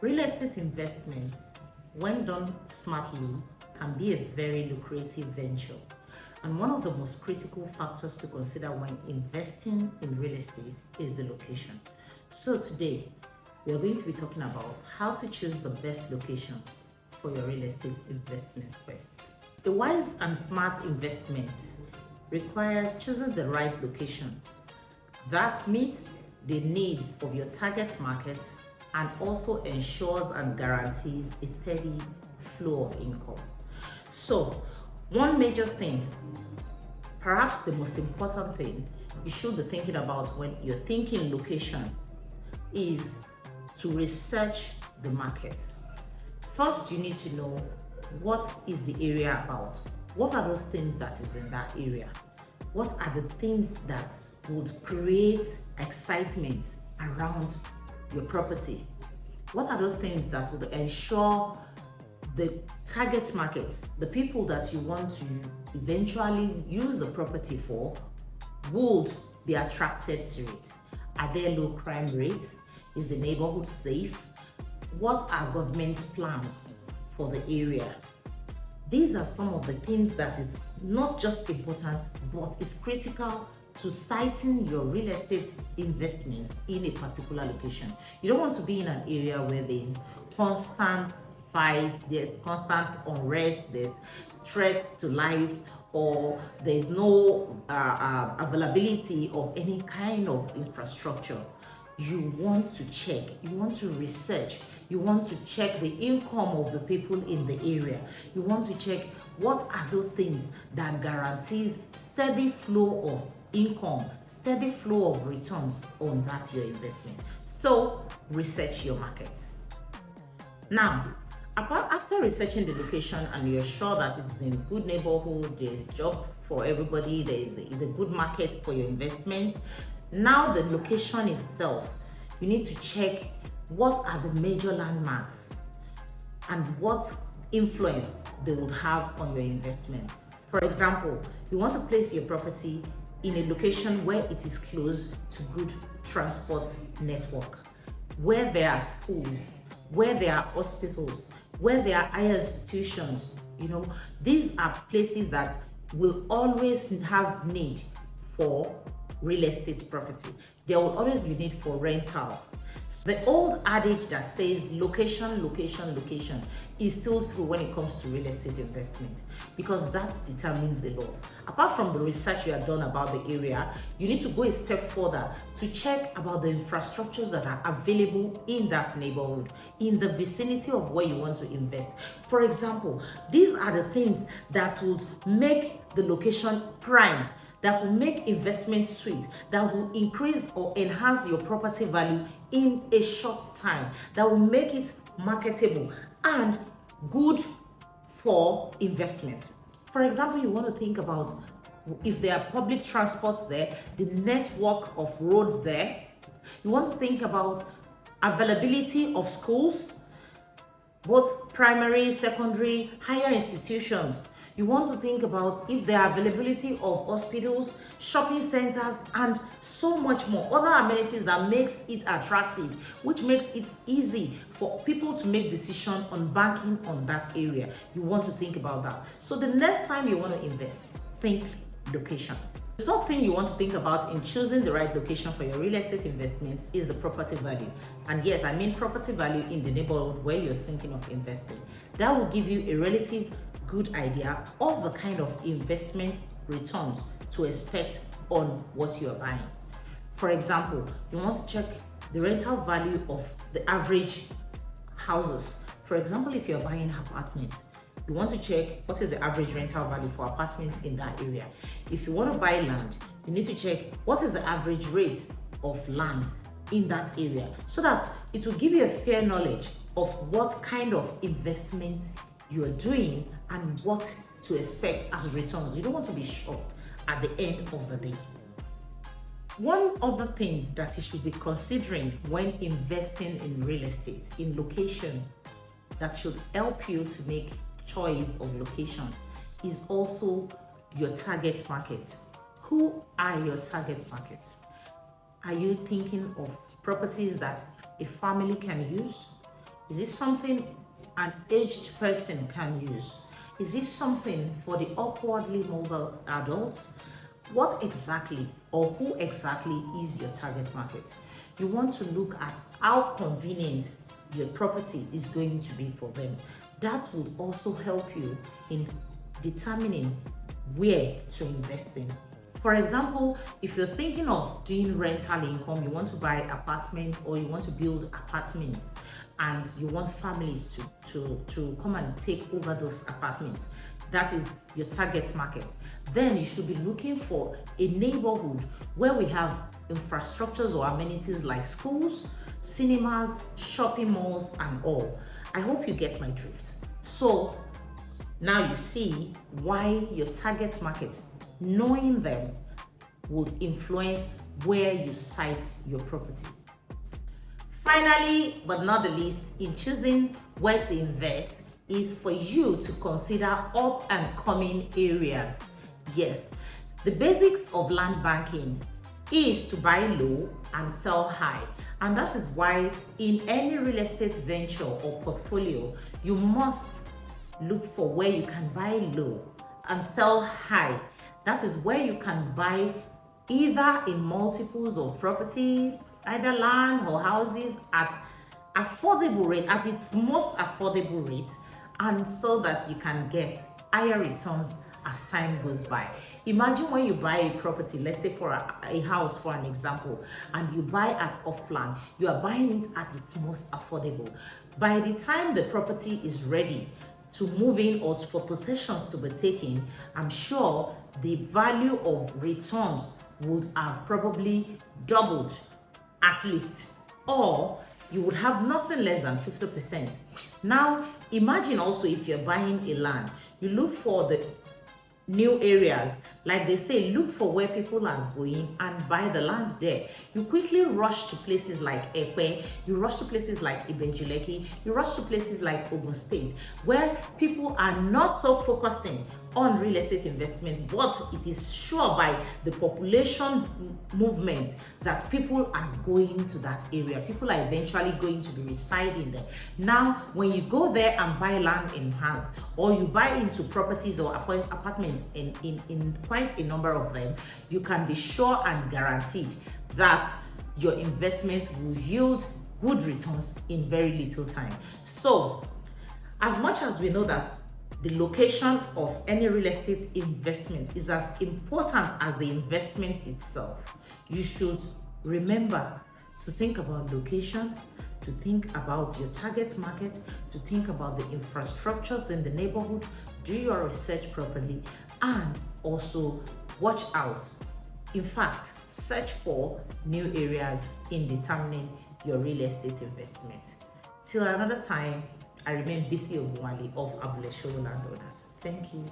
Real estate investments, when done smartly, can be a very lucrative venture. And one of the most critical factors to consider when investing in real estate is the location. So today, we are going to be talking about how to choose the best locations for your real estate investment quest. The wise and smart investment requires choosing the right location that meets the needs of your target market and also ensures and guarantees a steady flow of income. So, one major thing, perhaps the most important thing you should be thinking about when you're thinking location is to research the market. First, you need to know what is the area about. What are those things that is in that area? What are the things that would create excitement around your property? What are those things that would ensure the target market, the people that you want to eventually use the property for, would be attracted to it? Are there low crime rates? Is the neighborhood safe? What are government plans for the area? These are some of the things that is not just important, but is critical to siting your real estate investment in a particular location. You don't want to be in an area where there's constant fights, there's constant unrest, there's threats to life, or there's no availability of any kind of infrastructure. You want to check, you want to research, you want to check the income of the people in the area. You want to check what are those things that guarantees steady flow of income, steady flow of returns on that your investment. So research your markets. Now, after researching the location and you're sure that it's in a good neighborhood, there's job for everybody, there's a good market for your investment. Now the location itself, you need to check what are the major landmarks and what influence they would have on your investment. For example, you want to place your property in a location where it is close to good transport network, where there are schools, where there are hospitals, where there are higher institutions. These are places that will always have need for real estate property. There will always be need for rentals. The old adage that says location, location, location is still true when it comes to real estate investment, because that determines a lot. Apart from the research you have done about the area, you need to go a step further to check about the infrastructures that are available in that neighborhood, in the vicinity of where you want to invest. For example, these are the things that would make the location prime, that will make investment sweet, that will increase or enhance your property value in a short time, that will make it marketable and good for investment. For example, you want to think about if there are public transport there, the network of roads there. You want to think about availability of schools, both primary, secondary, higher institutions. You want to think about if there are availability of hospitals, shopping centers, and so much more other amenities that makes it attractive, which makes it easy for people to make decisions on banking on that area. You want to think about that. So the next time you want to invest, think location. The third thing you want to think about in choosing the right location for your real estate investment is the property value. And yes, I mean property value in the neighborhood where you're thinking of investing. That will give you a relative good idea of the kind of investment returns to expect on what you are buying. For example, you want to check the rental value of the average houses. For example, if you're buying an apartment, you want to check what is the average rental value for apartments in that area. If you want to buy land, you need to check what is the average rate of land in that area, so that it will give you a fair knowledge of what kind of investment you are doing and what to expect as returns. You don't want to be shocked at the end of the day. One other thing that you should be considering when investing in real estate, in location, that should help you to make choice of location, is also your target market. Who are your target market? Are you thinking of properties that a family can use? Is this something an aged person can use? Is this something for the upwardly mobile adults? What exactly or who exactly is your target market? You want to look at how convenient your property is going to be for them. That would also help you in determining where to invest in. For example, if you're thinking of doing rental income, you want to buy apartments or you want to build apartments and you want families to come and take over those apartments, that is your target market, then you should be looking for a neighborhood where we have infrastructures or amenities like schools, cinemas, shopping malls, and all. I hope you get my drift. So now you see why your target market, knowing them, would influence where you site your property. Finally, but not the least, in choosing where to invest is for you to consider up and coming areas. Yes, the basics of land banking is to buy low and sell high. And that is why in any real estate venture or portfolio, you must look for where you can buy low and sell high. That is where you can buy either in multiples of property, either land or houses at affordable rate, at its most affordable rate, and so that you can get higher returns as time goes by. Imagine when you buy a property, let's say for a house for an example, and you buy at off plan, you are buying it at its most affordable. By the time the property is ready to move in or for possessions to be taken, I'm sure the value of returns would have probably doubled at least, or you would have nothing less than 50%. Now imagine also if you're buying a land, you look for the new areas, like they say, look for where people are going and buy the land there. You quickly rush to places like Ekwe, you rush to places like Ibenjuleki, you rush to places like Ogun State, where people are not so focusing on real estate investment, but it is sure by the population movement that people are going to that area. People are eventually going to be residing there. Now, when you go there and buy land in hands, or you buy into properties or apartments in quite a number of them, you can be sure and guaranteed that your investment will yield good returns in very little time. So, as much as we know that the location of any real estate investment is as important as the investment itself, you should remember to think about location, to think about your target market, to think about the infrastructures in the neighborhood, do your research properly, and also watch out. In fact, search for new areas in determining your real estate investment. Till another time, I remain Bisi Ogunwale of Abule Show Landowners. Thank you.